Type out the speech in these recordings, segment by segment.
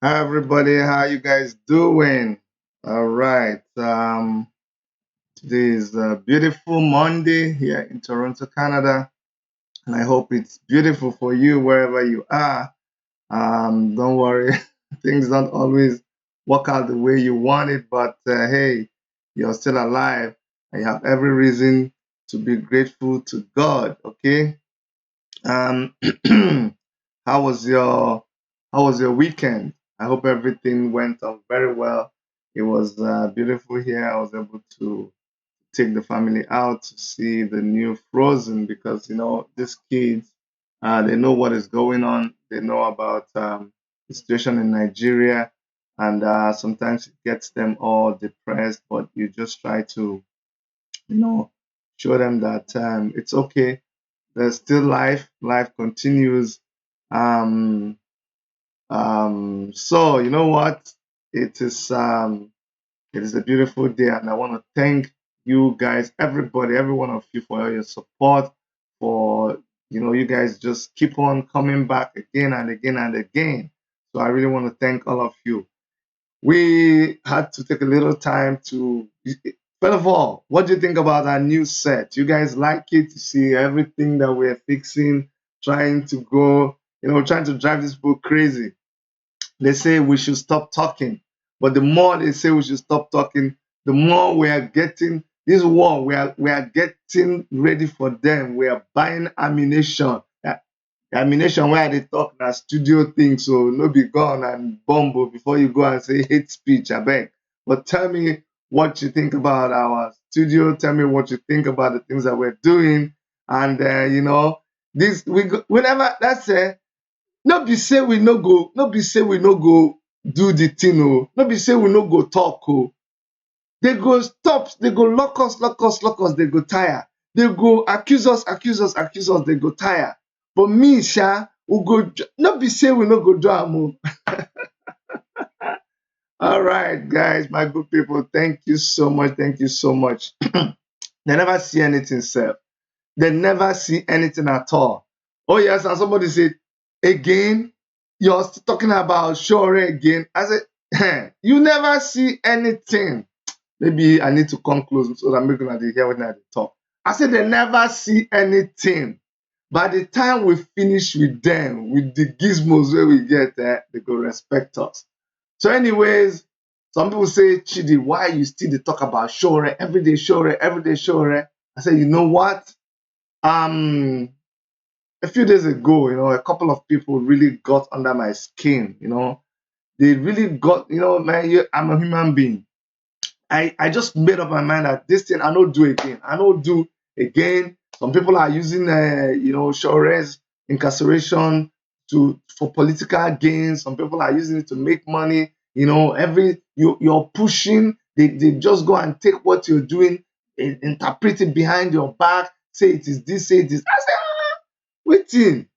Hi everybody, how you guys doing? All right. Today is a beautiful Monday here in Toronto, Canada, and I hope it's beautiful for you wherever you are. Don't worry, things don't always work out the way you want it, but hey, you're still alive, and you have every reason to be grateful to God. Okay. Um, how was your how was your weekend? I hope everything went on very well. It was beautiful here. I was able to take the family out to see the new Frozen because these kids they know what is going on. They know about the situation in Nigeria, and sometimes it gets them all depressed. But you just try to you know show them that it's okay, there's still life. Life continues. Um, so you know what? It is it is a beautiful day, and I want to thank you guys, everybody, every one of you for all your support. For you guys just keep on coming back again and again and again. So I really want to thank all of you. We had to take a little time to. First of all, what do you think about our new set? You guys like it? To see everything that we're fixing, trying to go, trying to drive this book crazy. They say we should stop talking, but the more they say we should stop talking, the more we are getting this war. We are getting ready for them. We are buying ammunition. Ammunition where they talk na studio thing, so no be gone and bumble before you go and say hate speech, I beg. But tell me what you think about our studio. Tell me what you think about the things that we're doing. And this we never that's no be say we no go, no be say we no go do the thing, oh. No be say we no go talk, oh. They go stop, they go lock us, they go tire. They go accuse us, they go tire. But me, Sha, we go, no be say we no go do am, oh. All right, guys, my good people, thank you so much. Thank you so much. They never see anything, sir. They never see anything at all. Oh, yes, and somebody said, again, you're still talking about Sowore again. I said, you never see anything. Maybe I need to come close so that I'm making they hear when I talk. I said they never see anything. By the time we finish with them, with the gizmos where we get there, they go respect us. So, anyways, some people say, Chidi, why you still dey talk about Sowore, everyday Sowore, everyday Sowore? I said, you know what? Um, a few days ago, a couple of people really got under my skin. They really got, man, I'm a human being. I just made up my mind that this thing I don't do again. I don't do again. Some people are using Shore's incarceration for political gains. Some people are using it to make money. You're pushing. They just go and take what you're doing, interpret it behind your back, say it is this, say it is. I say, waiting.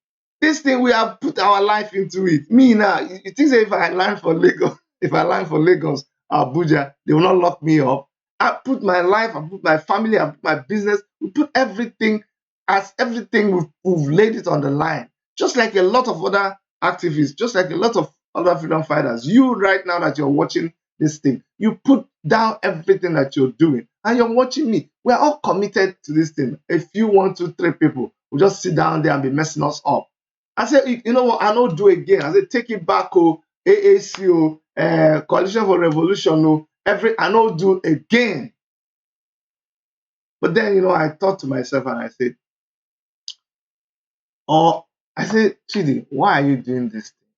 This thing we have put our life into it. Me now, you think say if I land for Lagos, if I land for Lagos, Abuja, they will not lock me up. I put my life, I put my family, I put my business, we put everything as everything we've laid it on the line. Just like a lot of other activists, just like a lot of other freedom fighters. You right now that you're watching this thing, you put down everything that you're doing and you're watching me. We're all committed to this thing. A few, one, two, three people will just sit down there and be messing us up. I said, you know what, I don't do again. I said, take it back, oh, AAC, oh, Coalition for Revolution, oh, I don't do again. But then, I thought to myself and I said, oh, I said, Chidi, why are you doing this thing?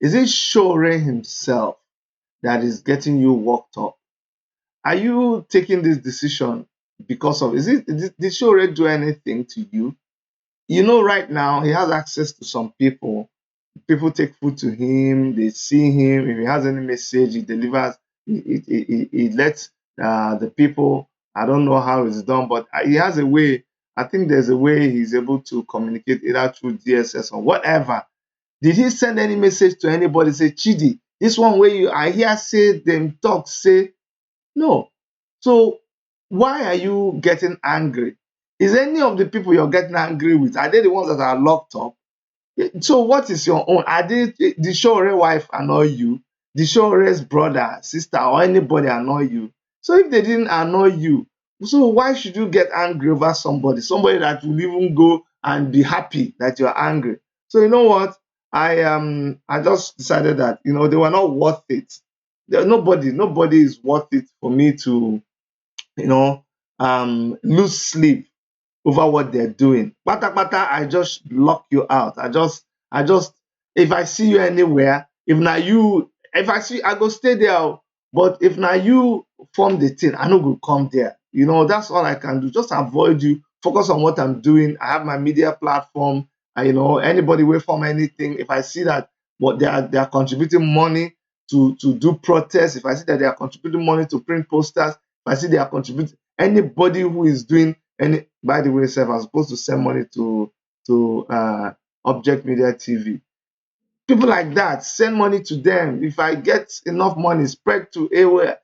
Is it Sowore himself that is getting you worked up? Are you taking this decision because of, did Sowore do anything to you? Right now, he has access to some people. People take food to him, they see him. If he has any message, he delivers. He lets the people. I don't know how it's done, but he has a way. I think there's a way he's able to communicate either through DSS or whatever. Did he send any message to anybody? Say, Chidi, this one where I hear say them talk, say no. So why are you getting angry? Is any of the people you're getting angry with, are they the ones that are locked up? So what is your own? Are they the Sowore wife annoy you? The Sowore's brother, sister, or anybody annoy you? So if they didn't annoy you, so why should you get angry over somebody? Somebody that will even go and be happy that you're angry. So you know what? I just decided that they were not worth it. Nobody is worth it for me to you know lose sleep over what they're doing. Pata pata, I just lock you out. I just, if I see you anywhere, if I see, I go stay there. Oh. But if now you form the thing, I no go come there. That's all I can do. Just avoid you. Focus on what I'm doing. I have my media platform. Anybody will form anything. If I see that what they are contributing money to do protests, if I see that they are contributing money to print posters, if I see they are contributing anybody who is doing any, by the way, Seth, I'm supposed to send money to Object Media TV. People like that, send money to them. If I get enough money, spread to AY.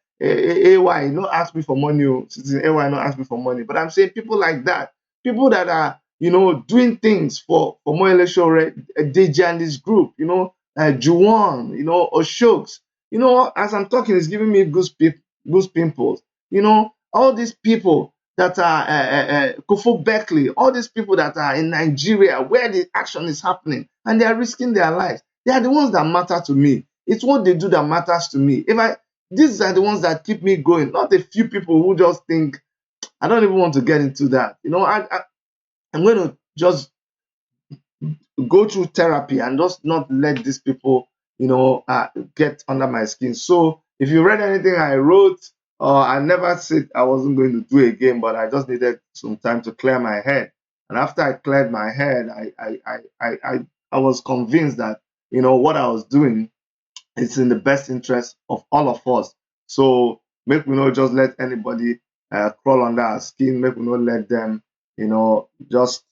No ask me for money. Citizen AY, no ask me for money. But I'm saying people like that, people that are doing things for Omoyele Sowore, Deji and this group. Juwon, Oshoks. As I'm talking, it's giving me goose pimples. All these people that are Kofu Berkeley, all these people that are in Nigeria where the action is happening and they are risking their lives. They are the ones that matter to me. It's what they do that matters to me. These are the ones that keep me going, not a few people who just think, I don't even want to get into that. I'm going to just go through therapy and just not let these people, get under my skin. So if you read anything I wrote, I never said I wasn't going to do again, but I just needed some time to clear my head. And after I cleared my head, I was convinced that what I was doing, it's in the best interest of all of us. So make we not just let anybody crawl under our skin. Make we not let them, just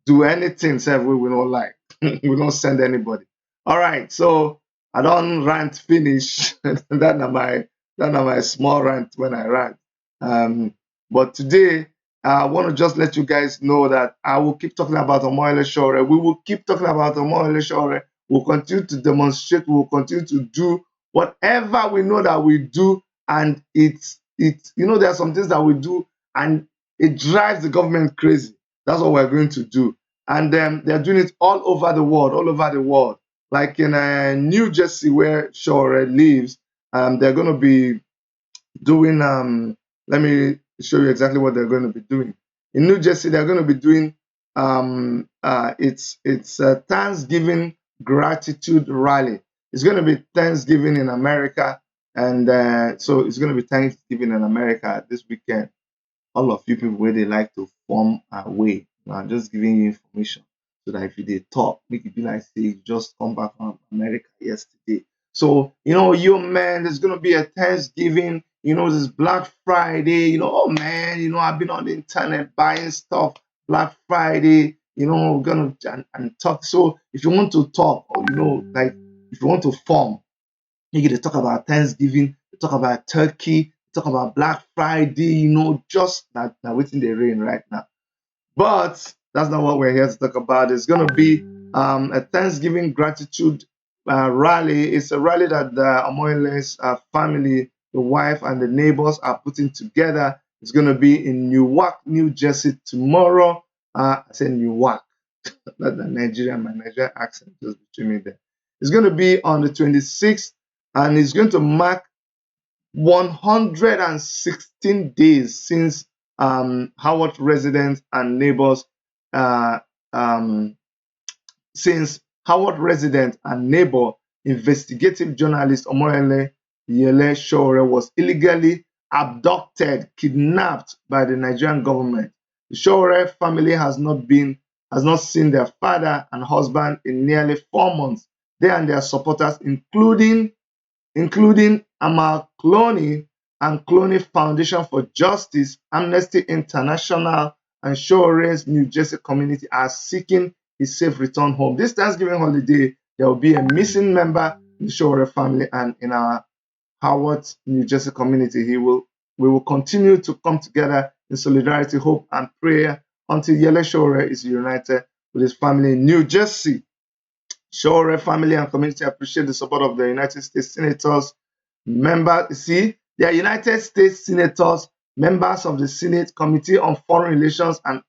do anything. Say we don't like. We don't send anybody. All right. So I don't rant finish. That na my small rant when I rant. Um, but today I want to just let you guys know that I will keep talking about Omoyele Sowore. We will keep talking about Omoyele Sowore. We'll continue to demonstrate. We'll continue to do whatever we know that we do, and there are some things that we do, and it drives the government crazy. That's what we're going to do, and they're doing it all over the world, all over the world. Like in New Jersey, where Sowore lives, they're going to be doing let me show you exactly what they're going to be doing. In New Jersey, they're going to be doing it's a Thanksgiving gratitude rally. It's going to be Thanksgiving in America, and so it's going to be Thanksgiving in America this weekend. All of you people where they like to form a way. I'm just giving you information so that if you dey talk, make it be like say you just come back from America yesterday. So, you man, there's gonna be a Thanksgiving, this Black Friday, oh man, I've been on the internet buying stuff, Black Friday, we're gonna and talk. So if you want to talk or like if you want to form, you get to talk about Thanksgiving, talk about Turkey, talk about Black Friday, just that within the rain right now. But that's not what we're here to talk about. It's going to be a Thanksgiving gratitude rally. It's a rally that the Omoyele's family, the wife, and the neighbors are putting together. It's going to be in Newark, New Jersey tomorrow. I say Newark, not the Nigerian, my Nigerian accent just between me there. It's going to be on the 26th, and it's going to mark 116 days since Howard residents and neighbors uh, um, since Howard resident and neighbor investigative journalist Omoyele Sowore was illegally abducted, kidnapped by the Nigerian government. The Sowore family has not seen their father and husband in nearly 4 months. They and their supporters, including Amal Clooney and Clooney Foundation for Justice, Amnesty International, and Shore's New Jersey community are seeking his safe return home. This Thanksgiving holiday, there will be a missing member in the Shore family and in our Howard, New Jersey community. We will continue to come together in solidarity, hope, and prayer until Yele Sowore is reunited with his family in New Jersey. Sowore family and community appreciate the support of the United States senators, see, they are United States senators, members of the Senate Committee on Foreign Relations, and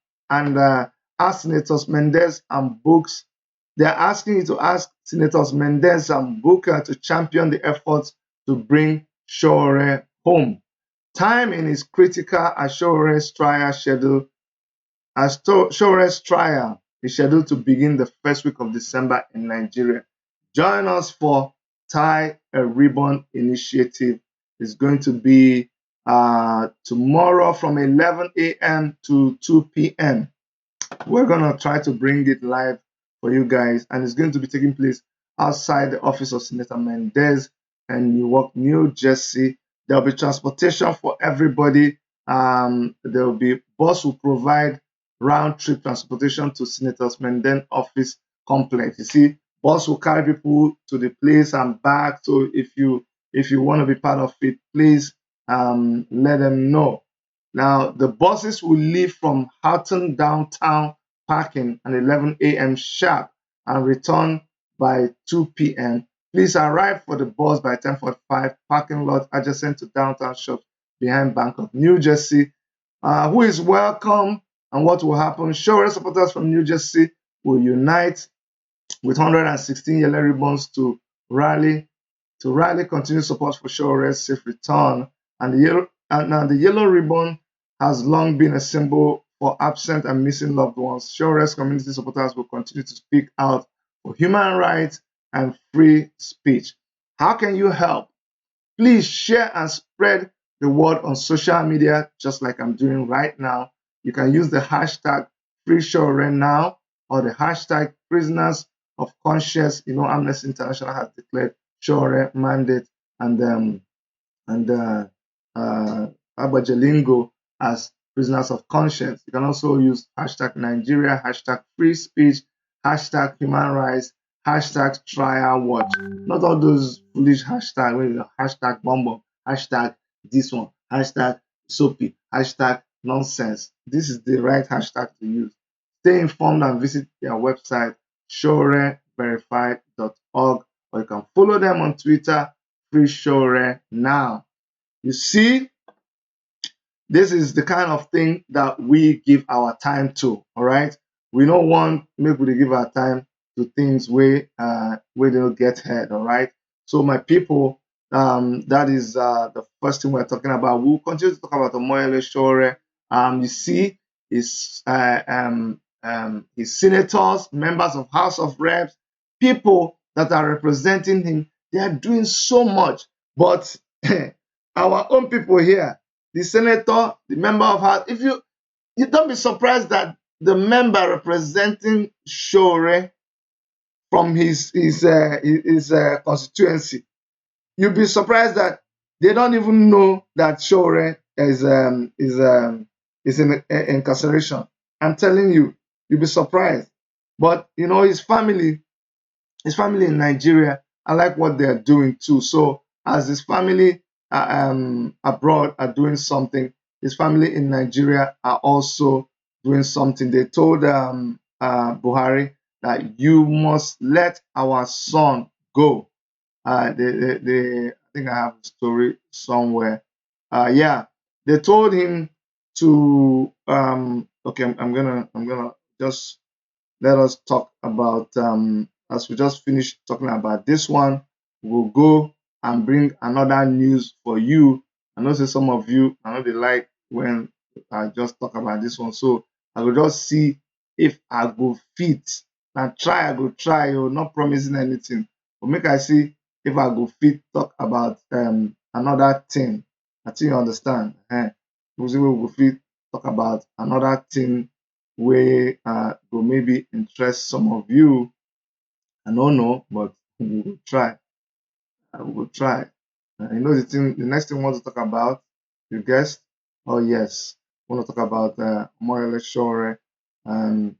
ask Senators Mendez and Books. They are asking you to ask Senators Mendez and Booker to champion the efforts to bring Sowore home. Timing is critical as Sowore's trial schedule Shore's trial is scheduled to begin the first week of December in Nigeria. Join us for Tie a Ribbon initiative. It's going to be tomorrow from 11 a.m. to 2 p.m. We're going to try to bring it live for you guys, and it's going to be taking place outside the office of Senator Mendez in Newark, New Jersey. There'll be transportation for everybody. There will be bus will provide round trip transportation to Senator Mendez office complex. You see, bus will carry people to the place and back. So if you want to be part of it, please let them know. Now, the buses will leave from Houghton downtown parking at 11 a.m. sharp and return by 2 p.m. Please arrive for the bus by 10:45. Parking lot adjacent to downtown shops behind Bank of New Jersey. Who is welcome and what will happen? Sowore supporters from New Jersey will unite with 116 yellow ribbons to rally continued support for Sowore's safe return. And the yellow ribbon has long been a symbol for absent and missing loved ones. Sowore's community supporters will continue to speak out for human rights and free speech. How can you help? Please share and spread the word on social media, just like I'm doing right now. You can use the hashtag FreeShoreNow or the hashtag Prisoners of Conscience. Amnesty International has declared Sowore mandate and Abajalingo as prisoners of conscience. You can also use hashtag Nigeria, hashtag free speech, hashtag human rights, hashtag trial watch. Not all those foolish hashtags, hashtag bomb, hashtag this one, hashtag soapy, hashtag nonsense. This is the right hashtag to use. Stay informed and visit their website, SoworeVerified.org, or you can follow them on Twitter, Free Sowore Now. You see, this is the kind of thing that we give our time to. All right, we don't want make we give our time to things where they don't get heard. All right, so my people, that is the first thing we're talking about. We'll continue to talk about Omoyele Sowore. You see, his senators, members of House of Reps, people that are representing him, they are doing so much, but our own people here, the senator, the member of House, if you don't be surprised that the member representing Sowore from his constituency, you'll be surprised that they don't even know that Sowore is in incarceration. I'm telling you, you'll be surprised. But his family in Nigeria, I like what they're doing too. So as his family abroad are doing something, his family in Nigeria are also doing something. They told Buhari that you must let our son go. I think I have a story somewhere. Yeah, they told him to. Okay, I'm gonna just let us talk about as we just finished talking about this one, we'll go and bring another news for you. I know say some of you, I know they like when I just talk about this one, so I will just see if I go fit. Now try, I go try, not promising anything, but make I see if I go fit talk about another thing. I think you understand. We'll see we go fit talk about another thing wey go maybe interest some of you. I don't know, but we will try. We will try. The next thing we want to talk about, you guessed? Oh yes, we want to talk about Omoyele Sowore and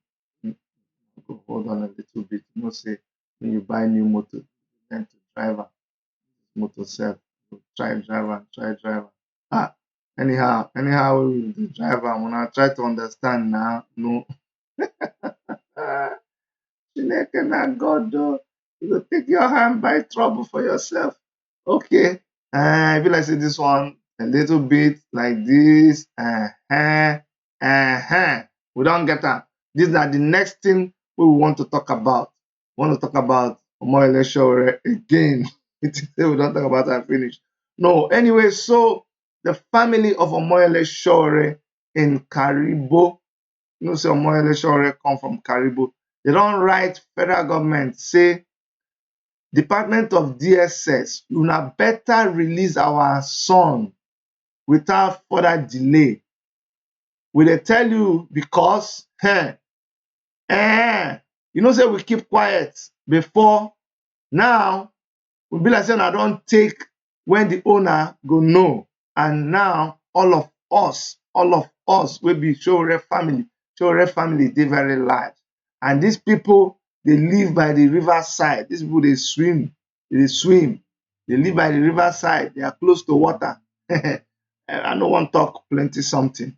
hold on a little bit. Say when you buy new motor, you learn to drive motor self. Try driver, try driver. Ah, anyhow, the driver, when I try to understand now, no. Chineke na God, though. You go take your hand, buy trouble for yourself. Okay. I feel like say this one a little bit like this. We don't get that. These are the next thing we want to talk about. We want to talk about Omoyele Sowore again. We don't talk about that finish. No, anyway, so the family of Omoyele Sowore in Karibo, you know, say Omoyele Sowore come from Karibo. They don't write federal government say Department of DSS, una better release our son without further delay. We dey tell you because you know say we keep quiet before. Now we be like say una don take when the owner go know, and now all of us wey be Sowore family dey very large, and these people dey live by the river side. These people dey swim, dey live by the river side. They are close to water. I no wan talk plenty something.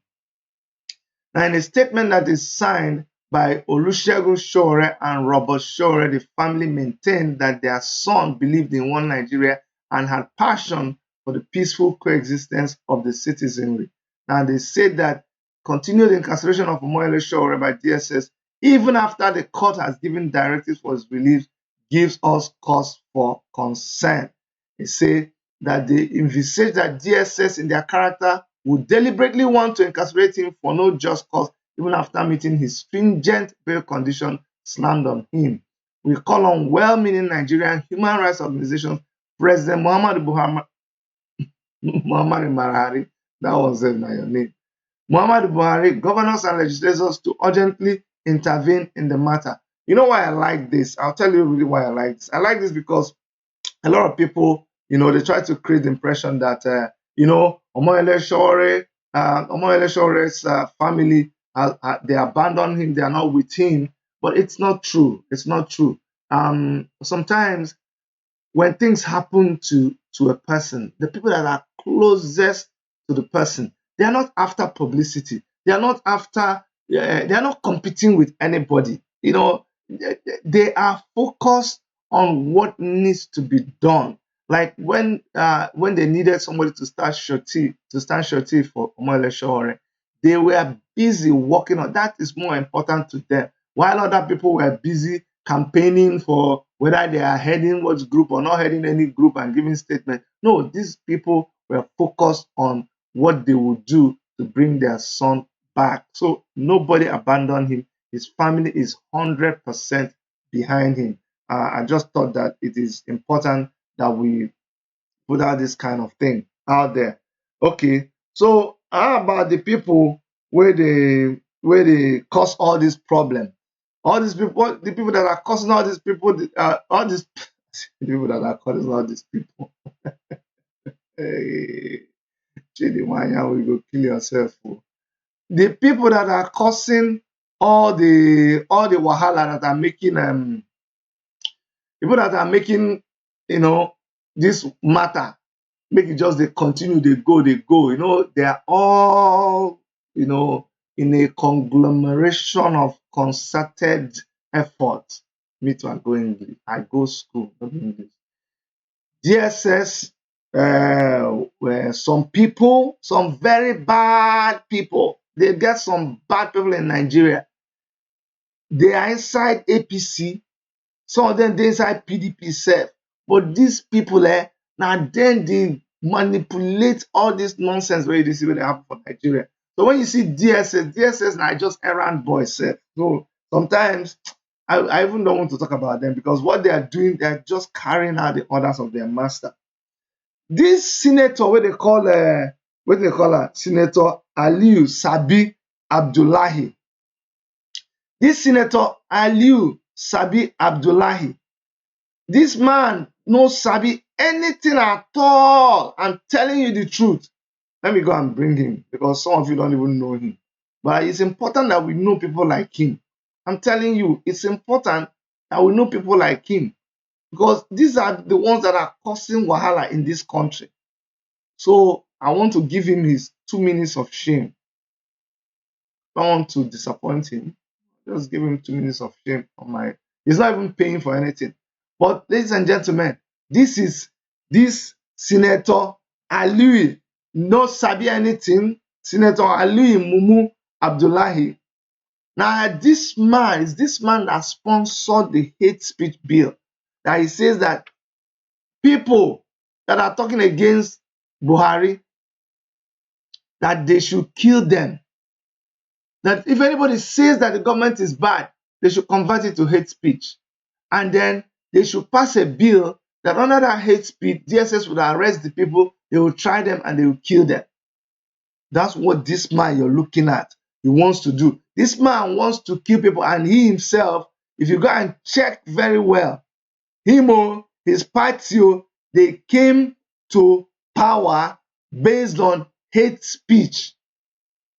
Now, in a statement that is signed by Olusegun Sowore and Robert Sowore, the family maintained that their son believed in one Nigeria and had passion for the peaceful coexistence of the citizenry. Now, they said that continued incarceration of Omoyele Sowore by DSS, even after the court has given directives for his release, gives us cause for concern. They say that they envisage that DSS in their character would deliberately want to incarcerate him for no just cause, even after meeting his stringent bail condition slammed on him. We call on well-meaning Nigerian human rights organizations, President Muhammad Buhari, that was your name, Muhammad Buhari, governors and legislators to urgently intervene in the matter. You know why I like this? I'll tell you really why I like this. I like this because a lot of people, they try to create the impression that, Omoyele Shore's family, they abandoned him, they are not with him. But it's not true. It's not true. Sometimes when things happen to a person, the people that are closest to the person, they are not after publicity. They are not after. They are not competing with anybody. They are focused on what needs to be done. Like when they needed somebody to stand surety for Omoyele Sowore, they were busy working on that. Is more important to them. While other people were busy campaigning for whether they are heading what group or not heading any group and giving statements. No, these people were focused on what they would do to bring their son back. So nobody abandoned him. His family is 100% behind him. I just thought that it is important that we put out this kind of thing out there. Okay, so how about the people where they cause all this problem? All these people, the people that are causing all these people, all these the people that are causing all these people. Hey, Chidimanya, will go kill yourself. Oh. The people that are causing all the wahala that are making people that are making you know this matter make it just they continue, they go, they go. They are all in a conglomeration of concerted effort. Me too, I go English. I go school, not English. DSS, where some people, some very bad people, they get some bad people in Nigeria. They are inside APC, some of them dey inside PDP sef. But these people na dem dey manipulate all this nonsense wey you dey see wey dey happen for Nigeria. So when you see DSS na just errand boys sef. So sometimes I even don't want to talk about them because what they are doing, they are just carrying out the orders of their master. This senator wey they call wetin they call her, Senator Aliyu Sabi Abdullahi. This Senator Aliyu Sabi Abdullahi, this man no sabi anything at all. I'm telling you the truth. Let me go and bring him because some of you don't even know him. But it's important that we know people like him. I'm telling you, it's important that we know people like him because these are the ones that are causing wahala in this country. So I want to give him his 2 minutes of shame. I don't want to disappoint him. Just give him 2 minutes of shame on my. He's not even paying for anything. But ladies and gentlemen, this Senator Aliyu no sabi anything. Senator Aliyu Mumu Abdullahi. Now this man is this man that sponsored the hate speech bill. That he says that people that are talking against Buhari, that they should kill them. That if anybody says that the government is bad, they should convert it to hate speech. And then they should pass a bill that under that hate speech, DSS would arrest the people, they will try them and they will kill them. That's what this man you're looking at, he wants to do. This man wants to kill people, and he himself, if you go and check very well, his party, they came to power based on hate speech.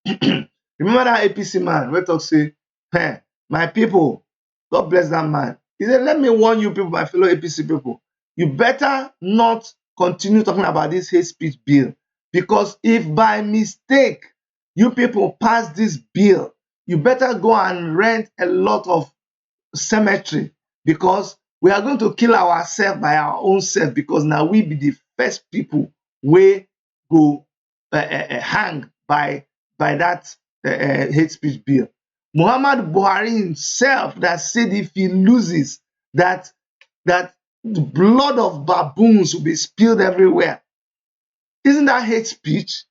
Remember that APC man wey talk say, hey, my people, God bless that man. He said, let me warn you people, my fellow APC people, you better not continue talking about this hate speech bill. Because if by mistake you people pass this bill, you better go and rent a lot of cemetery, because we are going to kill ourselves by our own self, because now we be the first people we go hang by that hate speech bill. Muhammad Buhari himself that said if he loses, that the blood of baboons will be spilled everywhere. Isn't that hate speech?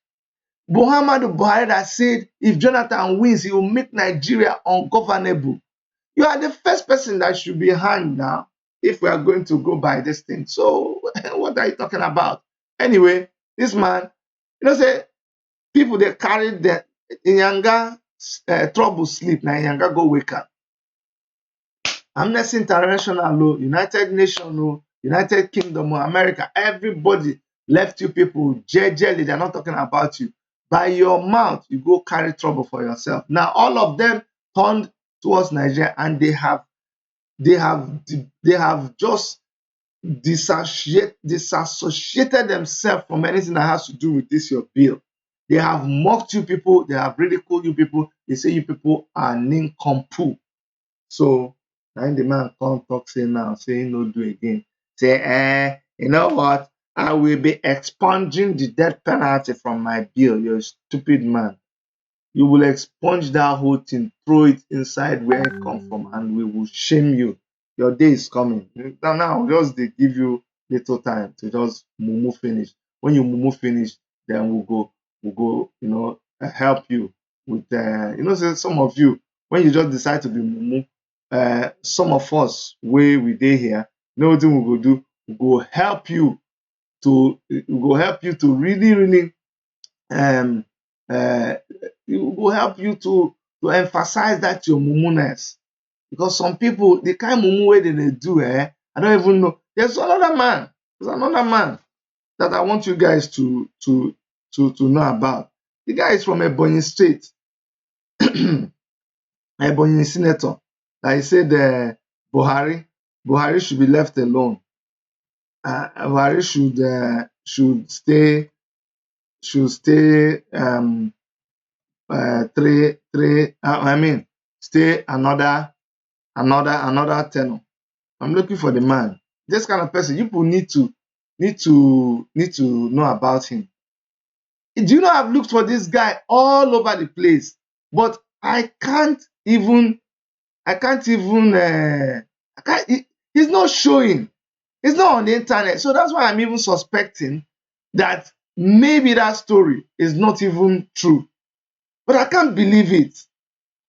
Muhammad Buhari that said if Jonathan wins, he will make Nigeria ungovernable. You are the first person that should be hanged now if we are going to go by this thing. So what are you talking about? Anyway, this man, say people they carried the Inyanga trouble sleep. Now Inyanga go wake up. Amnesty International, United Nations, United Kingdom, America, everybody left you people jejely. They're not talking about you. By your mouth, you go carry trouble for yourself. Now all of them turned towards Nigeria, and they have just disassociated themselves from anything that has to do with this your bill. They have mocked you people, they have ridiculed you people, they say you people are nincompoop. So now the man come talk say now, say no do again. Say, you know what? I will be expunging the death penalty from my bill. You're a stupid man. You will expunge that whole thing, throw it inside where it come from, and we will shame you. Your day is coming. Now just they give you little time to just mumu finish. When you mumu finish, then we'll go, help you with say some of you, when you just decide to be mumu, some of us where we dey here, you know what we go do? We go help you to really, really um uh, it will help you to emphasize that your mumuness. Because some people, the kind mumu way they do, I don't even know. There's another man that I want you guys to know about. The guy is from Ebonyi State, Ebonyi senator. Like he said, Buhari should be left alone. Buhari should stay stay another tenor. I'm looking for the man. This kind of person, you people need to know about him. Do you know I've looked for this guy all over the place, but I can't even he's not showing. He's not on the internet. So that's why I'm even suspecting that maybe that story is not even true. But I can't believe it.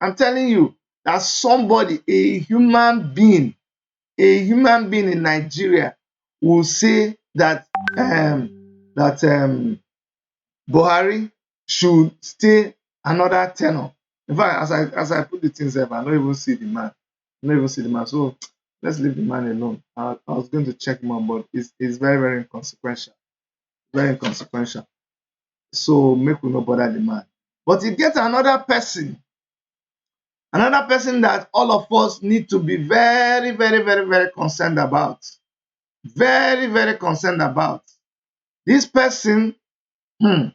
I'm telling you that somebody, a human being in Nigeria will say that Buhari should stay another tenor. In fact, as I put the things up, I don't even see the man. So let's leave the man alone. I was going to check him out, but it's very, very inconsequential. Very inconsequential. So make we no bother the man. But you get another person that all of us need to be very, very, very, very concerned about. Very, very concerned about. This person, the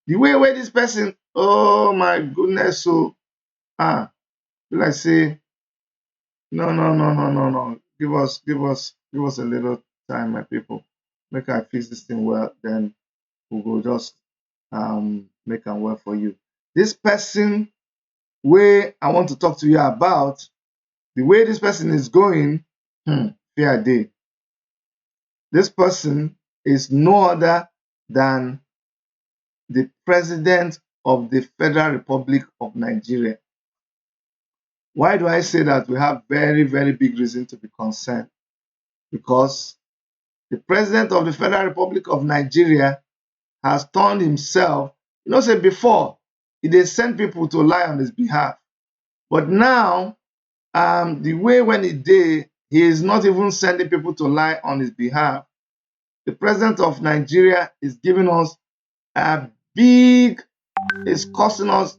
way where this person, oh my goodness, so let's say, no. Give us Give us a little time, my people. Make I fix this thing well, then we will just make am well for you. This person where I want to talk to you about, the way this person is going, fear day. This person is no other than the President of the Federal Republic of Nigeria. Why do I say that? We have very, very big reason to be concerned. Because the President of the Federal Republic of Nigeria has turned himself, say before, he did send people to lie on his behalf. But now, the way when he did, he is not even sending people to lie on his behalf. The President of Nigeria is giving us a big, is costing us,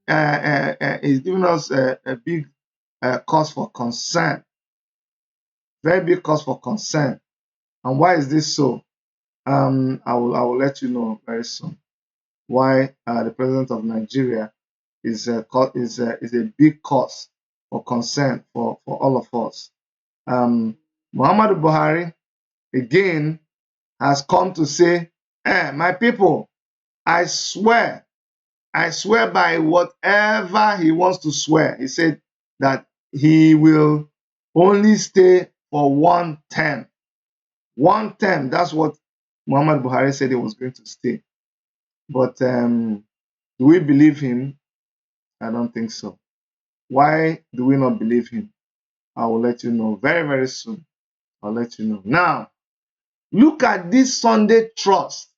is giving us a big cause for concern, very big cause for concern. And why is this so? I will let you know very soon why the president of Nigeria is a big cause for concern for all of us. Muhammadu Buhari again has come to say, my people, I swear by whatever he wants to swear. He said that he will only stay for one term. One term, that's what Muhammad Buhari said he was going to stay. But do we believe him? I don't think so. Why do we not believe him? I will let you know very, very soon. I'll let you know. Now, look at this Sunday trust.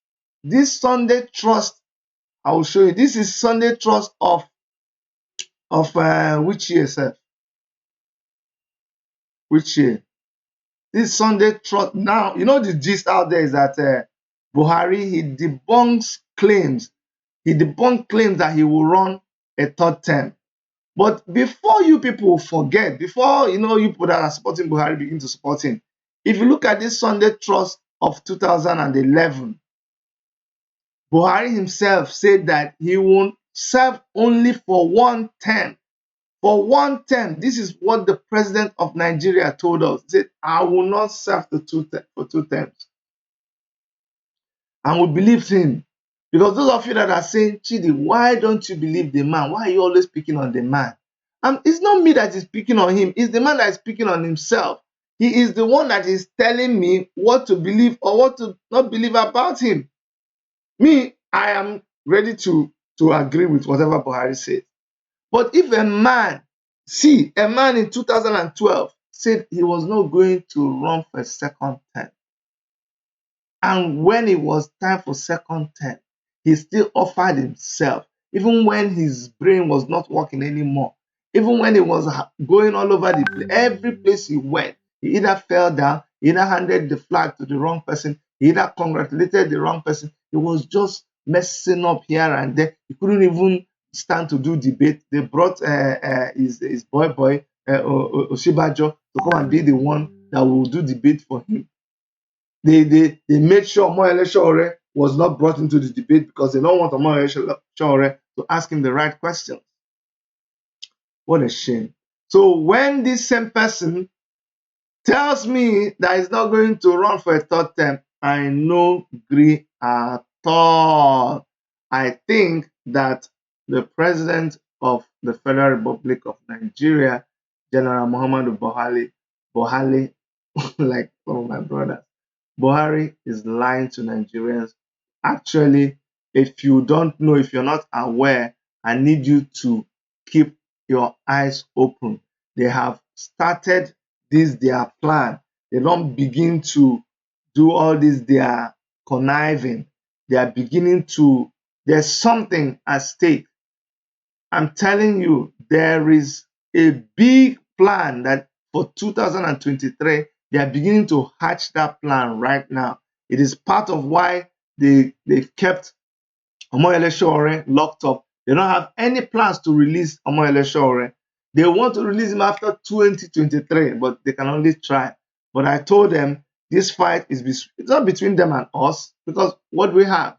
This Sunday trust, I will show you. This is Sunday trust of which year, sir? Which year? This Sunday trust. Now, the gist out there is that Buhari, he debunks claims. He debunked claims that he will run a third term. But before you people forget, before you people that are supporting Buhari begin to support him, if you look at this Sunday trust of 2011, Buhari himself said that he won't serve only for one term. For one term, this is what the president of Nigeria told us. He said, I will not serve for two terms. And we believed him. Because those of you that are saying, Chidi, why don't you believe the man? Why are you always picking on the man? It's not me that is picking on him. It's the man that is picking on himself. He is the one that is telling me what to believe or what to not believe about him. Me, I am ready to agree with whatever Buhari said. But if a man in 2012 said he was not going to run for a second term, and when it was time for second term, he still offered himself, even when his brain was not working anymore, even when he was going all over the place, every place he went, he either fell down, he either handed the flag to the wrong person, he either congratulated the wrong person. He was just messing up here and there. He couldn't even stand to do debate. They brought his boy, Oshibajo, to come and be the one that will do debate for him. They made sure Omoyele Sowore was not brought into the debate because they don't want Omoyele Sowore to ask him the right questions. What a shame. So when this same person tells me that he's not going to run for a third term, I no agree at all. I think that the president of the Federal Republic of Nigeria, General Muhammadu Buhari, like some of my brothers, Buhari is lying to Nigerians. Actually, if you don't know, if you're not aware, I need you to keep your eyes open. They have started this their plan. They don't begin to do all this their conniving. They are beginning to, there's something at stake. I'm telling you, there is a big plan that for 2023, they are beginning to hatch that plan right now. It is part of why they've kept Omoyele Sowore locked up. They don't have any plans to release Omoyele Sowore. They want to release him after 2023, but they can only try. But I told them this fight it's not between them and us, because what do we have?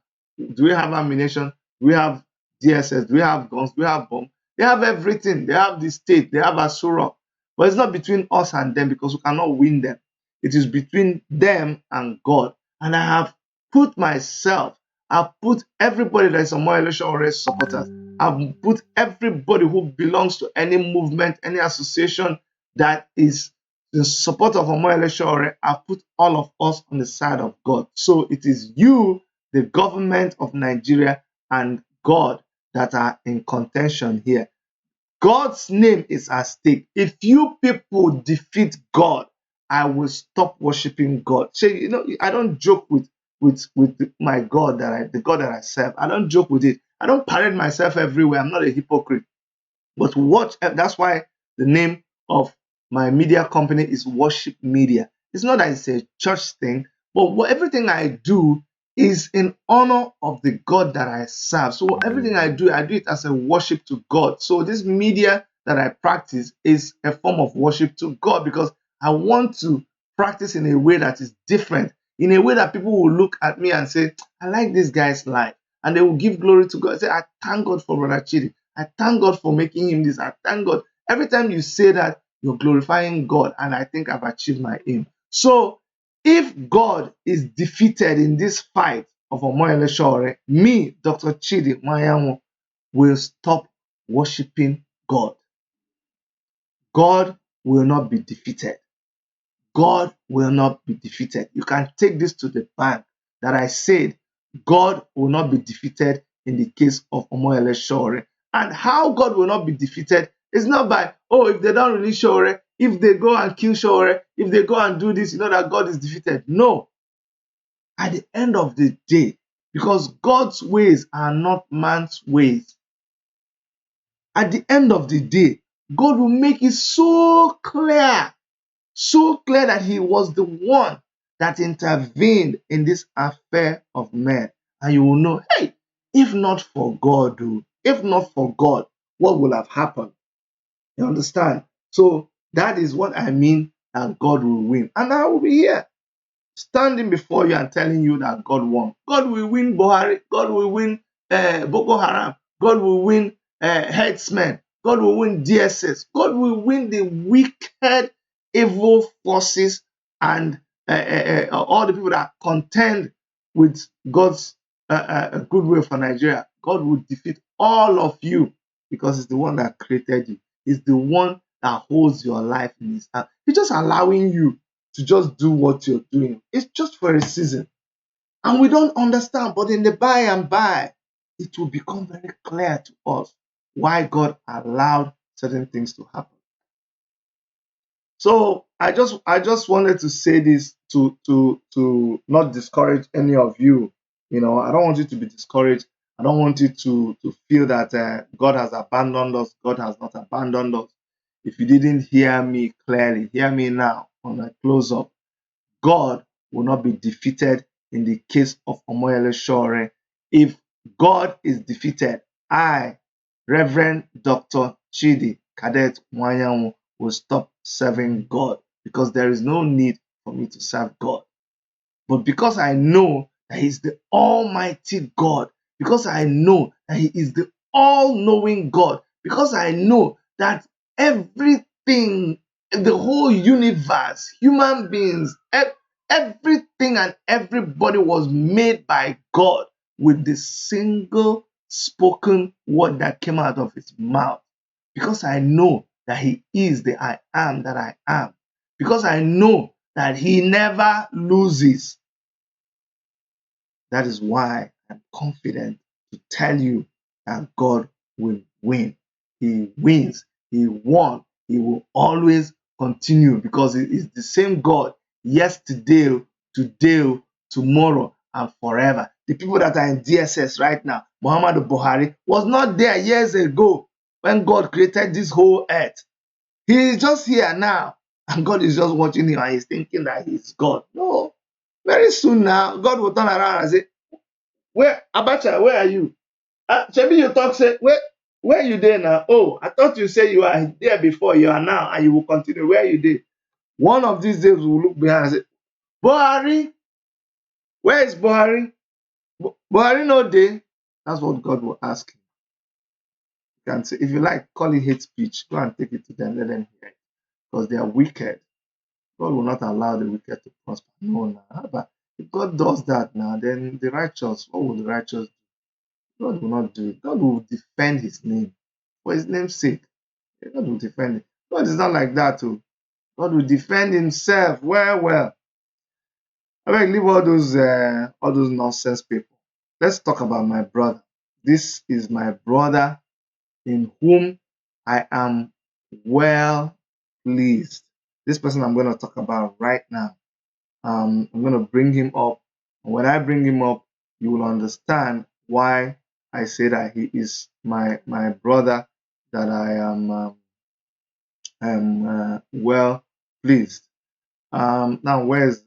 Do we have ammunition? Do we have DSS? Do we have guns? Do we have bombs? They have everything. They have the state. They have Asura. But it's not between us and them because we cannot win them. It is between them and God. And I have put myself, I've put everybody that is Omoyele Sowore supporters, I've put everybody who belongs to any movement, any association that is in support of Omoyele Sowore. I've put all of us on the side of God. So it is you, the government of Nigeria, and God that are in contention here. God's name is at stake. If you people defeat God, I will stop worshiping God. So I don't joke with my God the God that I serve. I don't joke with it. I don't parade myself everywhere. I'm not a hypocrite. But watch, that's why the name of my media company is Worship Media. It's not that it's a church thing, but everything I do is in honor of the God that I serve. So everything I do it as a worship to God. So this media that I practice is a form of worship to God because I want to practice in a way that is different, in a way that people will look at me and say, I like this guy's life. And they will give glory to God. Say, I thank God for Brother Chidi. I thank God for making him this. I thank God. Every time you say that, you're glorifying God. And I think I've achieved my aim. So if God is defeated in this fight of Omoyele Sowore, me, Dr. Chidi Mayanwo, will stop worshiping God. God will not be defeated. God will not be defeated. You can take this to the bank that I said God will not be defeated in the case of Omoyele Sowore. And how God will not be defeated is not by, oh, if they don't release Sowore, if they go and kill Sowore, if they go and do this, that God is defeated. No. At the end of the day, because God's ways are not man's ways. At the end of the day, God will make it so clear that he was the one that intervened in this affair of men. And you will know, hey, if not for God, what will have happened? You understand? So that is what I mean that God will win. And I will be here standing before you and telling you that God won. God will win Buhari. God will win Boko Haram. God will win headsmen. God will win DSS. God will win the wicked, evil forces and all the people that contend with God's goodwill for Nigeria. God will defeat all of you because He's the one that created you. He's the one that holds your life in His hand. He's just allowing you to just do what you're doing. It's just for a season. And we don't understand, but in the by and by, it will become very clear to us why God allowed certain things to happen. So I just wanted to say this to not discourage any of you. I don't want you to be discouraged. I don't want you to feel that God has abandoned us. God has not abandoned us. If you didn't hear me clearly, hear me now on a close up. God will not be defeated in the case of Omoyele Sowore. If God is defeated, I, Reverend Dr. Chidi Cadet Nwayanwu, will stop serving God because there is no need for me to serve God. But because I know that He is the Almighty God, because I know that He is the all-knowing God, because I know that everything, the whole universe, human beings, everything and everybody was made by God with the single spoken word that came out of His mouth. Because I know that He is the I am that I am. Because I know that He never loses. That is why I'm confident to tell you that God will win. He wins. He won. He will always continue because He is the same God yesterday, today, tomorrow, and forever. The people that are in DSS right now, Muhammadu Buhari, was not there years ago when God created this whole earth. He is just here now, and God is just watching him and he's thinking that he's God. No. Very soon now, God will turn around and say, where Abacha, where are you? Shebi you talk say where you there now? Oh, I thought you said you are there before, you are now, and you will continue. Where you there? One of these days we will look behind and say, Buhari, where is Buhari? Buhari no day. That's what God will ask him. You can say, if you like, call it hate speech. Go and take it to them, let them hear it. Because they are wicked. God will not allow the wicked to prosper. No, nah. But if God does that now, then the righteous, what will the righteous do? God will not do it. God will defend his name for his name's sake. God will defend it. God is not like that too. God will defend himself well. I mean, leave all those nonsense people. Let's talk about my brother. This is my brother in whom I am well pleased. This person I'm going to talk about right now. I'm going to bring him up. And when I bring him up, you will understand why I say that he is my brother, that I am well pleased. Now, where's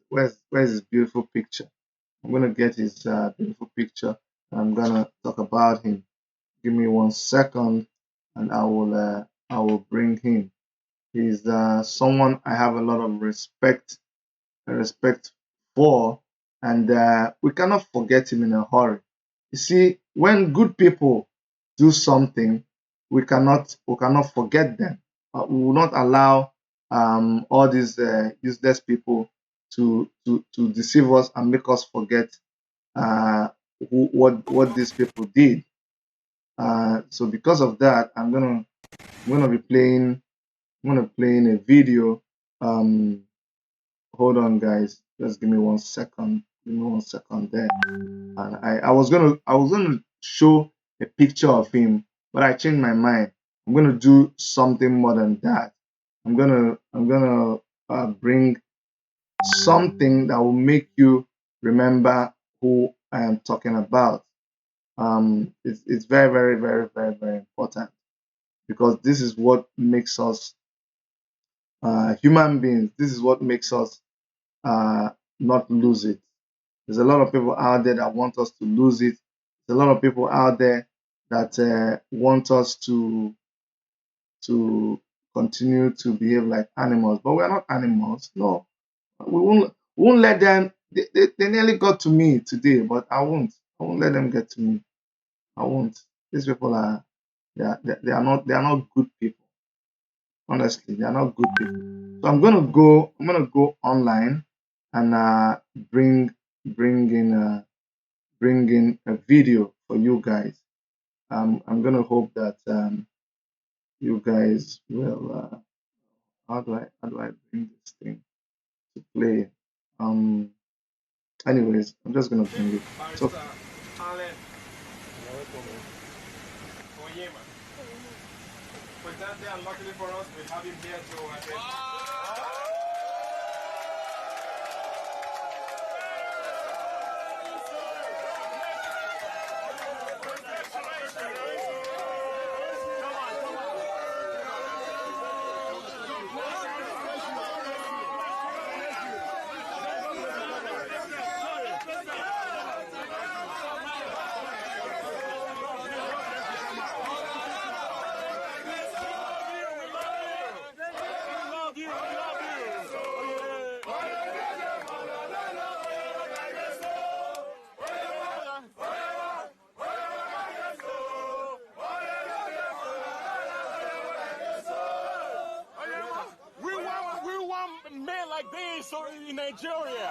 his beautiful picture? I'm gonna get his beautiful picture. I'm gonna talk about him. Give me 1 second, and I will bring him. He's someone I have a lot of respect for, and we cannot forget him in a hurry. You see, when good people do something, we cannot forget them. We will not allow all these useless people to deceive us and make us forget uh, what these people did. So because of that, I'm gonna be playing a video. Um, Hold on, guys. Just give me 1 second. Give me 1 second there. And I was gonna show a picture of him, but I changed my mind. I'm gonna do something more than that. I'm gonna bring something that will make you remember who I am talking about. It's very important, because this is what makes us human beings. This is what makes us uh, not lose it. There's a lot of people out there that want us to lose it. There's a lot of people out there that want us to continue to behave like animals, but we're not animals. No, we won't let them. They nearly got to me today, but I won't let them get to me. I won't. These people are they are not good people. Honestly, they are not good people. So I'm gonna go online and bring in a video for you guys. I'm gonna hope that you guys will. How do I bring this thing to play? Um. Anyways, I'm just gonna bring it. So Omoyele. Coincidentally and luckily for us, we have him here to men like this in Nigeria.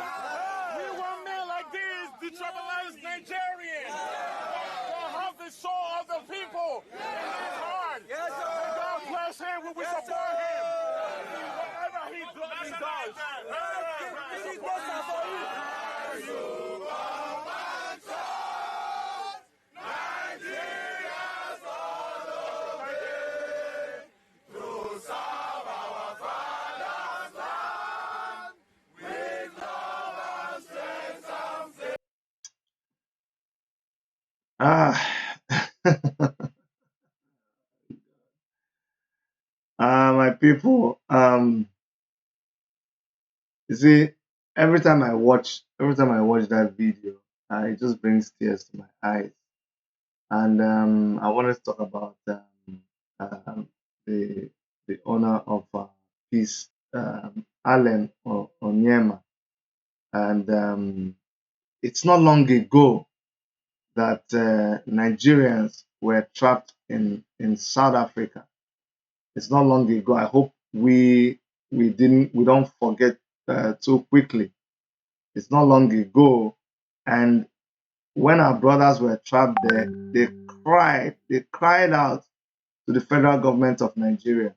We want men like this to tribalize Nigerians. To have the soul of the people in his heart. Yes, sir. God bless him when we support him. Whatever he does, he does. This is what's for you. Ah, my people. You see, every time I watch that video, it just brings tears to my eyes. And I wanted to talk about um, the owner of Peace, Allen Onyema. And it's not long ago that Nigerians were trapped in South Africa. It's not long ago. I hope we don't forget too quickly. It's not long ago. And when our brothers were trapped there, they cried out to the federal government of Nigeria.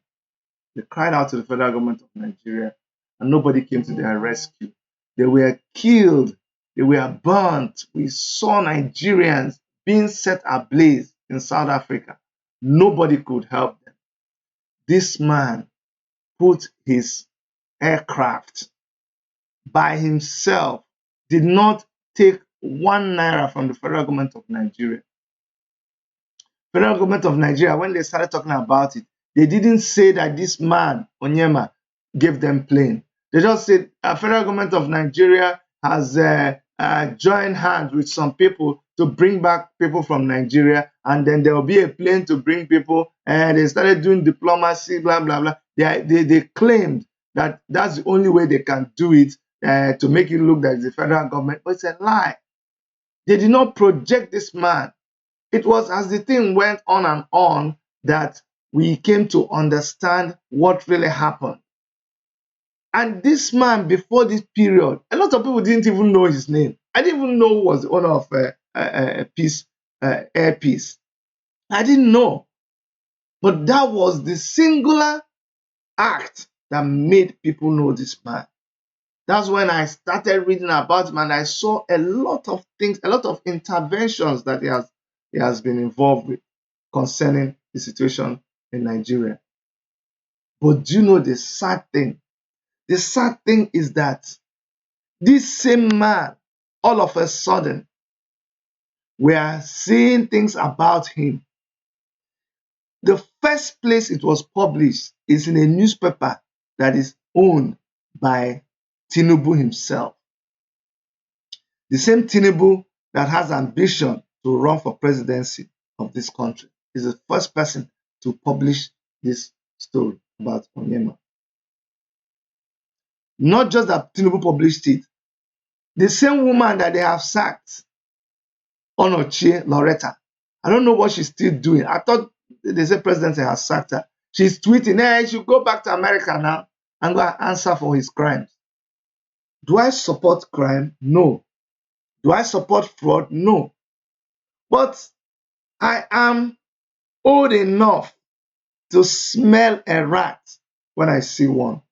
They cried out to the federal government of Nigeria, and nobody came to their rescue. They were killed, they were burnt. We saw Nigerians being set ablaze in South Africa. Nobody could help them. This man put his aircraft by himself, did not take 1 naira from the federal government of Nigeria. Federal government of Nigeria, when they started talking about it, they didn't say that this man, Onyema, gave them plane. They just said federal government of Nigeria has joined hands with some people to bring back people from Nigeria, and then there will be a plane to bring people, and they started doing diplomacy, blah, blah, blah. They claimed that that's the only way they can do it to make it look like the federal government, but it's a lie. They did not project this man. It was as the thing went on and on that we came to understand what really happened. And this man, before this period, a lot of people didn't even know his name. I didn't even know who was the owner of Air Peace. I didn't know. But that was the singular act that made people know this man. That's when I started reading about him, and I saw a lot of things, a lot of interventions that he has been involved with concerning the situation in Nigeria. But do you know the sad thing? The sad thing is that this same man, all of a sudden, we are seeing things about him. The first place it was published is in a newspaper that is owned by Tinubu himself. The same Tinubu that has ambition to run for presidency of this country is the first person to publish this story about Onyema. Not just that Tinubu published it, the same woman that they have sacked, Onochie Loretta, I don't know what she's still doing. I thought they said president has sacked her. She's tweeting, hey, he should go back to America now and go and answer for his crimes. Do I support crime? No. Do I support fraud? No. But I am old enough to smell a rat when I see one.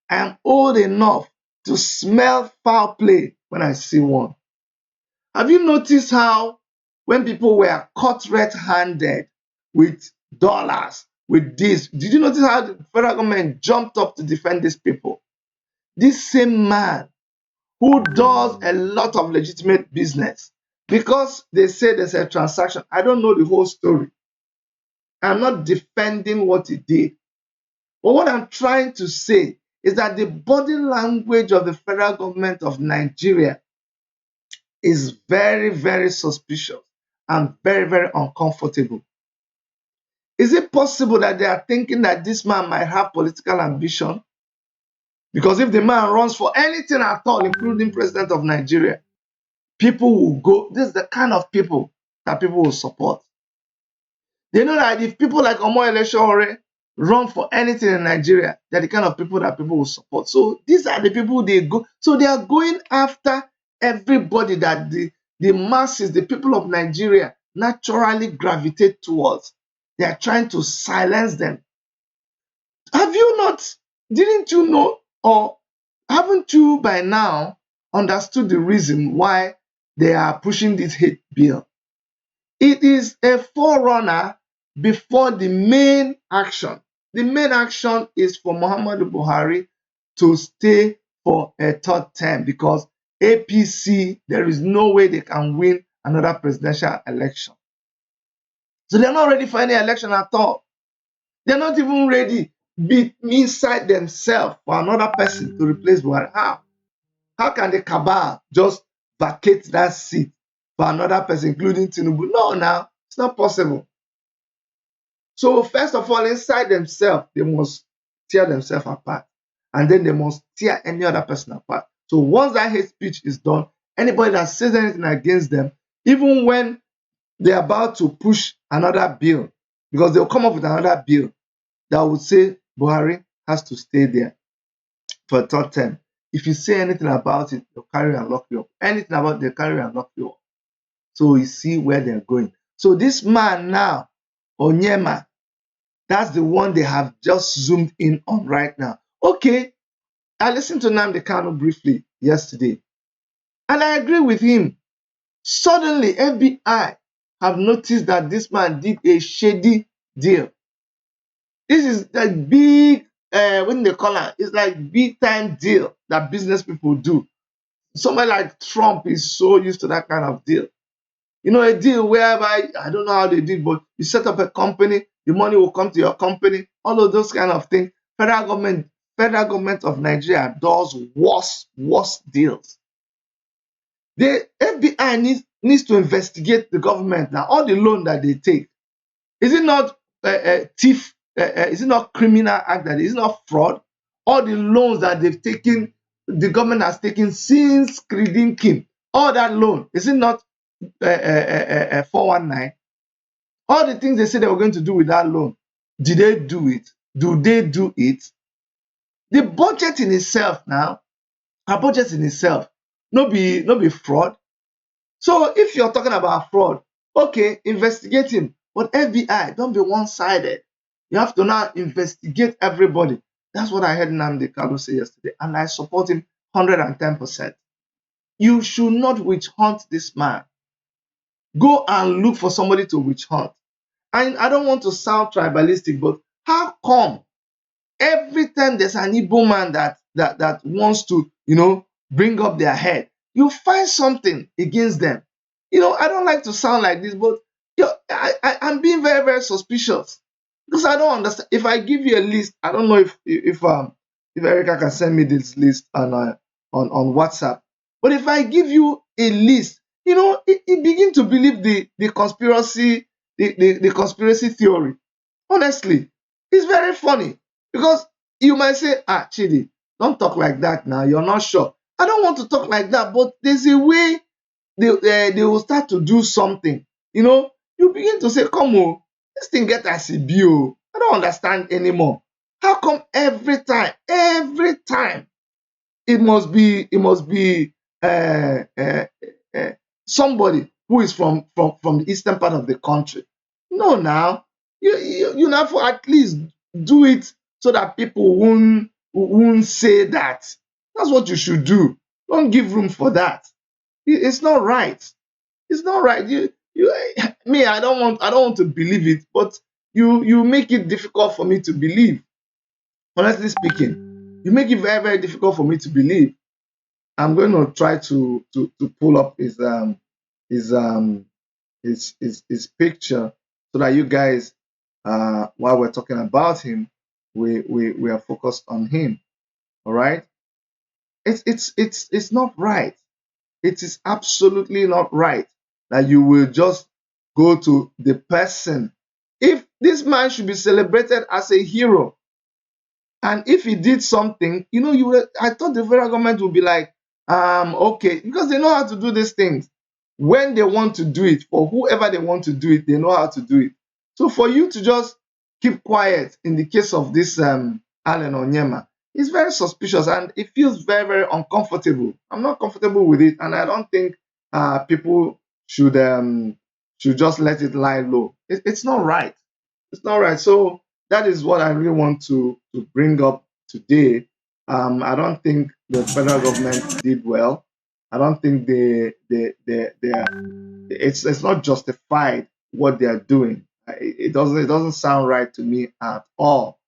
I am old enough to smell foul play when I see one. Have you noticed how when people were caught red-handed with dollars, with this, did you notice how the federal government jumped up to defend these people? This same man who does a lot of legitimate business, because they say there's a transaction. I don't know the whole story. I'm not defending what he did. But what I'm trying to say is that the body language of the federal government of Nigeria is very, very suspicious and very, very uncomfortable. Is it possible that they are thinking that this man might have political ambition? Because if the man runs for anything at all, including president of Nigeria, people will go. This is the kind of people that people will support. They know that if people like Omoyele Sowore run for anything in Nigeria, they're the kind of people that people will support. So these are the people they go. So they are going after everybody that the masses, the people of Nigeria naturally gravitate towards. They are trying to silence them. Have you not, didn't you know, or haven't you by now understood the reason why they are pushing this hate bill? It is a forerunner before the main action. The main action is for Muhammadu Buhari to stay for a third term, because APC, there is no way they can win another presidential election. So they're not ready for any election at all. They're not even ready be inside themselves for another person to replace Buhari. How? How can the cabal just vacate that seat for another person, including Tinubu? No, now it's not possible. So first of all, inside themselves, they must tear themselves apart, and then they must tear any other person apart. So once that hate speech is done, anybody that says anything against them, even when they're about to push another bill, because they'll come up with another bill that would say Buhari has to stay there for a third term, If you say anything about it, they'll carry and lock you up. Anything about it, they'll carry and lock you up. So you see where they're going. So this man now, Onyema, that's the one they have just zoomed in on right now. Okay, I listened to Nnamdi Kanu briefly yesterday, and I agree with him. Suddenly, FBI have noticed that this man did a shady deal. This is like big, when they call it, it's like big time deal that business people do. Somebody like Trump is so used to that kind of deal. You know, a deal whereby, I don't know how they did, but you set up a company, the money will come to your company, all of those kind of things. Federal government of Nigeria does worse deals. The FBI needs to investigate the government now. All the loan that they take, is it not thief? Is it not criminal act? That is it not fraud? All the loans that they've taken, the government has taken since Kridinkin, all that loan, is it not 419? All the things they said they were going to do with that loan, did they do it? Do they do it? The budget in itself now, our budget in itself, no be fraud. So if you're talking about fraud, okay, investigate him. But FBI, don't be one-sided. You have to now investigate everybody. That's what I heard Nnamdi Kanu say yesterday, and I support him 110%. You should not witch hunt this man. Go and look for somebody to witch hunt. And I don't want to sound tribalistic, but how come every time there's an Igbo man that wants to, bring up their head, you find something against them? I don't like to sound like this, but I'm being very, very suspicious because I don't understand. If I give you a list, I don't know if Erica can send me this list on WhatsApp. But if I give you a list, it begin to believe the conspiracy, the conspiracy theory. Honestly, it's very funny because you might say, Chidi, don't talk like that now. You're not sure. I don't want to talk like that, but there's a way they will start to do something. You begin to say, come on, this thing get as a bill. I don't understand anymore. How come every time it must be uh, uh, uh, somebody who is from the eastern part of the country? No, now you have to at least do it so that people won't say that. That's what you should do. Don't give room for that. It's not right. It's not right. You me. I don't want to believe it, but you make it difficult for me to believe. Honestly speaking, you make it very, very difficult for me to believe. I'm going to try to pull up his um his picture so that you guys, while we're talking about him, we are focused on him. All right. It's not right. It is absolutely not right that you will just go to the person. If this man should be celebrated as a hero, and if he did something, I thought the federal government would be like, okay, because they know how to do these things. When they want to do it, for whoever they want to do it, they know how to do it. So for you to just keep quiet in the case of this Allen Onyema, it's very suspicious and it feels very, very uncomfortable. I'm not comfortable with it, and I don't think people should just let it lie low. It's not right. It's not right. So that is what I really want to bring up today. I don't think the federal government did well. I don't think they are. It's not justified what they are doing. It doesn't sound right to me at all.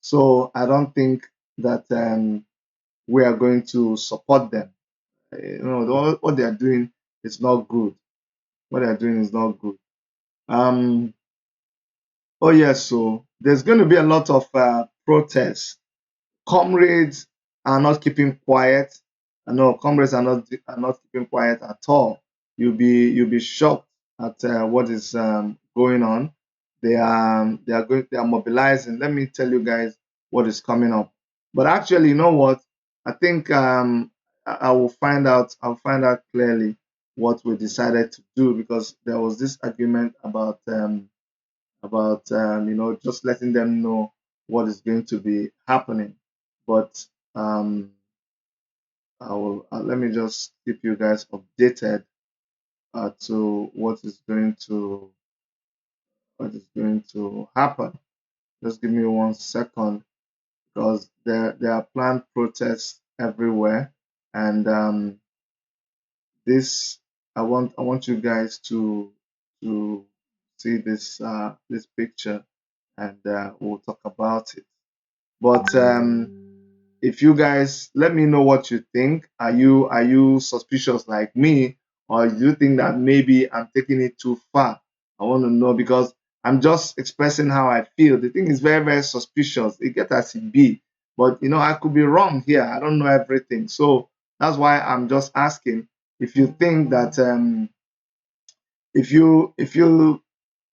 So I don't think that we are going to support them. What they are doing is not good. What they are doing is not good. Um, oh yes, so there's going to be a lot of protests. Comrades are not keeping quiet. I know comrades are not keeping quiet at all. You'll be shocked at what is going on. They are mobilizing. Let me tell you guys what is coming up. But actually, you know what? I think I will find out. I'll find out clearly what we decided to do because there was this argument about just letting them know what is going to be happening. But um, I will let me just keep you guys updated to what is going to happen. Just give me 1 second because there are planned protests everywhere, and this I want you guys to see this picture, and we'll talk about it. But if you guys let me know what you think. Are you suspicious like me, or do you think that maybe I'm taking it too far? I want to know because I'm just expressing how I feel. The thing is very, very suspicious. It gets as it be, but I could be wrong here. I don't know everything, so that's why I'm just asking if you think that if you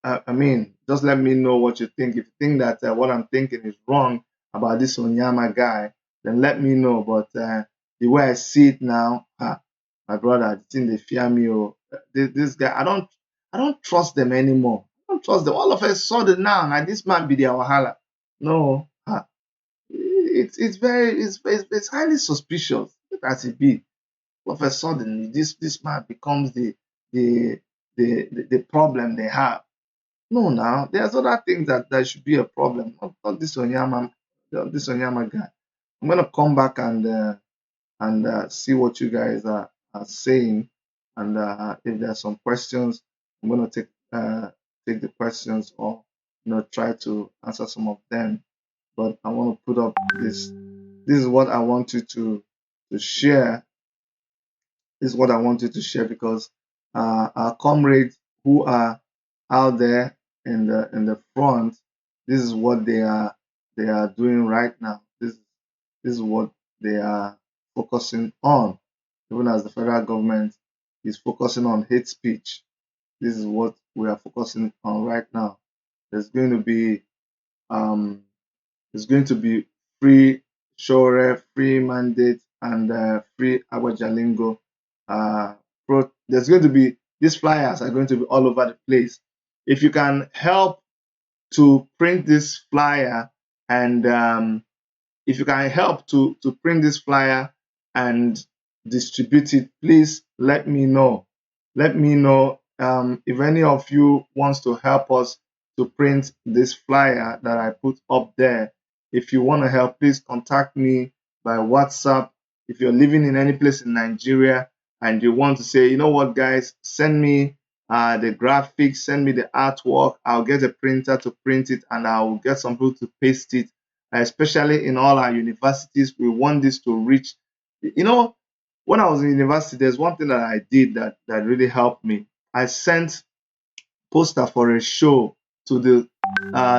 I mean, just let me know what you think. If you think that what I'm thinking is wrong about this Onyama guy, then let me know. But the way I see it now, my brother, the thing they fear me. Oh, this guy, I don't trust them anymore. I don't trust them. All of us saw it now. Like this man be their wahala. No, it's highly suspicious. As it be, all of a sudden, this man becomes the the problem they have. No, now there's other things that should be a problem, not this Onyama guy. I'm gonna come back and see what you guys are saying, and if there's some questions, I'm gonna take the questions or try to answer some of them. But I want to put up this. This is what I want you to share. This is what I wanted to share because our comrades who are out there in the front, this is what they are doing right now. This is what they are focusing on. Even as the federal government is focusing on hate speech, this is what we are focusing on right now. There's going to be um, it's going to be free Sowore, free mandate, and free Awajalingo. There's going to be these flyers are going to be all over the place. If you can help to print this flyer and if you can help to print this flyer and distribute it, please let me know. Let me know if any of you wants to help us to print this flyer that I put up there. If you want to help, please contact me by WhatsApp. If you're living in any place in Nigeria and you want to say, you know what, guys, send me the graphics, send me the artwork. I'll get a printer to print it and I'll get some people to paste it, especially in all our universities. We want this to reach. You know, when I was in university, there's one thing that I did that really helped me. I sent poster for a show to the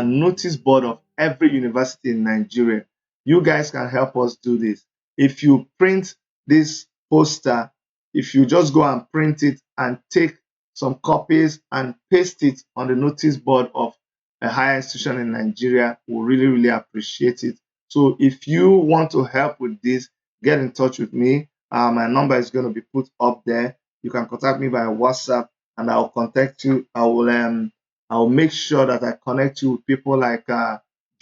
notice board of every university in Nigeria. You guys can help us do this. If you print this poster, if you just go and print it and take some copies and paste it on the notice board of a higher institution in Nigeria, we'll really, really appreciate it. So if you want to help with this, get in touch with me. My number is going to be put up there. You can contact me via WhatsApp and I'll contact you. I'll make sure that I connect you with people like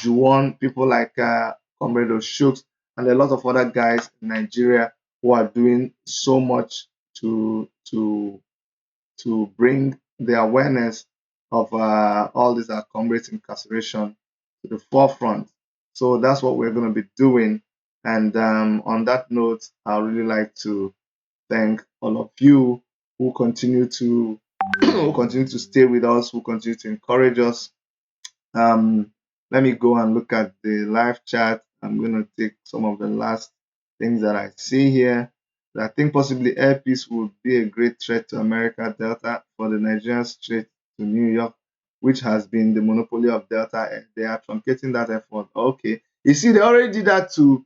Juwon, people like Comrade Oshooks, and a lot of other guys in Nigeria who are doing so much to bring the awareness of all these comrades incarceration to the forefront. So that's what we're going to be doing. And on that note, I really like to thank all of you who continue to who continue to stay with us, who continue to encourage us. Um, Let me go and look at the live chat. I'm going to take some of the last things that I see here. I think possibly air peace would be a great threat to America Delta for the Nigerian Strait to New York, which has been the monopoly of Delta Air. They are truncating that effort. Okay. You see, they already did that to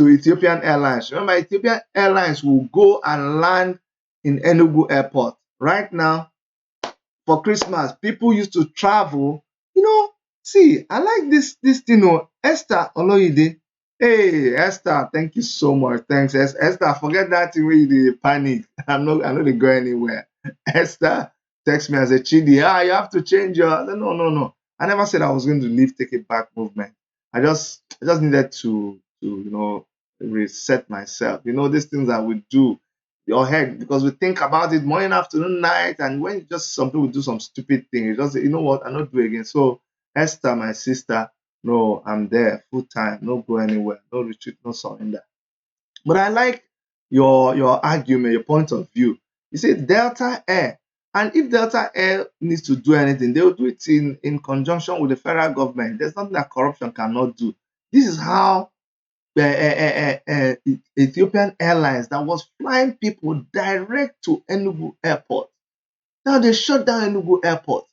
Ethiopian Airlines. Remember, Ethiopian Airlines will go and land in Enugu Airport. Right now, for Christmas, people used to travel. See, I like this thing. Oh, Esther Oloide. Hey, Esther, thank you so much. Thanks, Esther. Forget that thing where you did panic. I'm not going go anywhere. Esther text me and say, Chidi, you have to change your. I said, no, no, no. I never said I was going to leave Take It Back movement. I just needed to reset myself. These things I would do your head, because we think about it morning, afternoon, night, and when just some people do some stupid thing, you just say, you know what, I not do again. So Esther, my sister, no, I'm there full time, no go anywhere, no retreat, no surrender. But I like your argument, your point of view. You say Delta Air, and if Delta Air needs to do anything, they will do it in conjunction with the federal government. There's nothing that corruption cannot do. This is how Ethiopian Airlines, that was flying people direct to Enugu Airport. Now they shut down Enugu Airport,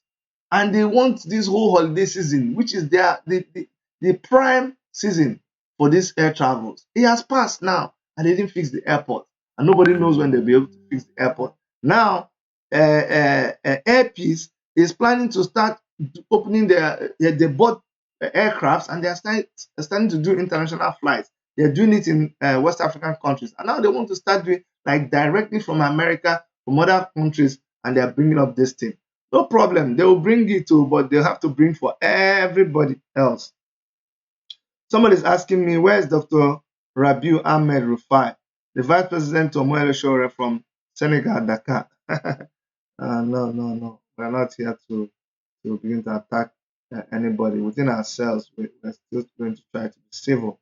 and they want this whole holiday season, which is the prime season for these air travels. It has passed now, and they didn't fix the airport, and nobody knows when they'll be able to fix the airport. Now, Air Peace is planning to start opening their bought aircrafts, and they are starting to do international flights. They're doing it in West African countries, and now they want to start doing like directly from America, from other countries, and they are bringing up this thing. No problem. They will bring it too, but they'll have to bring for everybody else. Somebody's asking me, where's Dr. Rabiu Ahmed Rufai, the Vice President of Omoyele Sowore from Senegal, Dakar? No, no, no. We're not here to begin to attack anybody. Within ourselves, we're still going to try to be civil.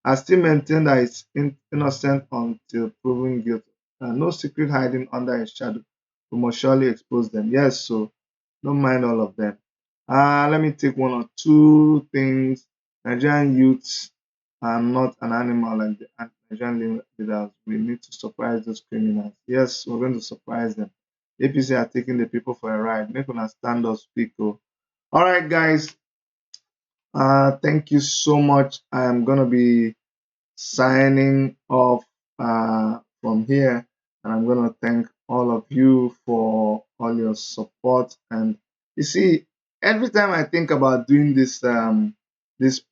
I still maintain that it's innocent until proven guilty. No secret hiding under a shadow. We must surely expose them. Yes, so don't mind all of them. Let me take one or two things. Nigerian youths are not an animal like the Nigerian leaders. We need to surprise those criminals. Yes, we're going to surprise them. APC are taking the people for a ride. Make una stand up, speak. Oh. All right, guys. Thank you so much. I am gonna be signing off from here, and I'm going to thank all of you for all your support. And you see, every time I think about doing this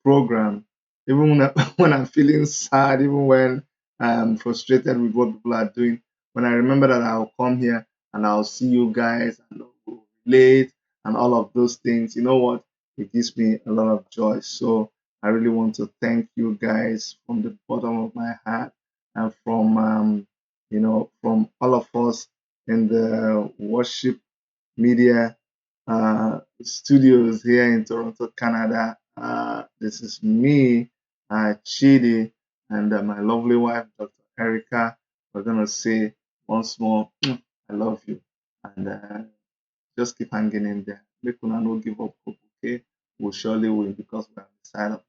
program, even when, when I'm feeling sad, even when I'm frustrated with what people are doing, when I remember that I'll come here and I'll see you guys and we'll relate and all of those things, you know what? It gives me a lot of joy. So I really want to thank you guys from the bottom of my heart, and from from all of us in the worship media studios here in Toronto, Canada. This is me, Chidi, and my lovely wife, Dr. Erica. We're gonna say once more, I love you, and just keep hanging in there. Make una no give up hope, okay? We'll surely win because we're on the side of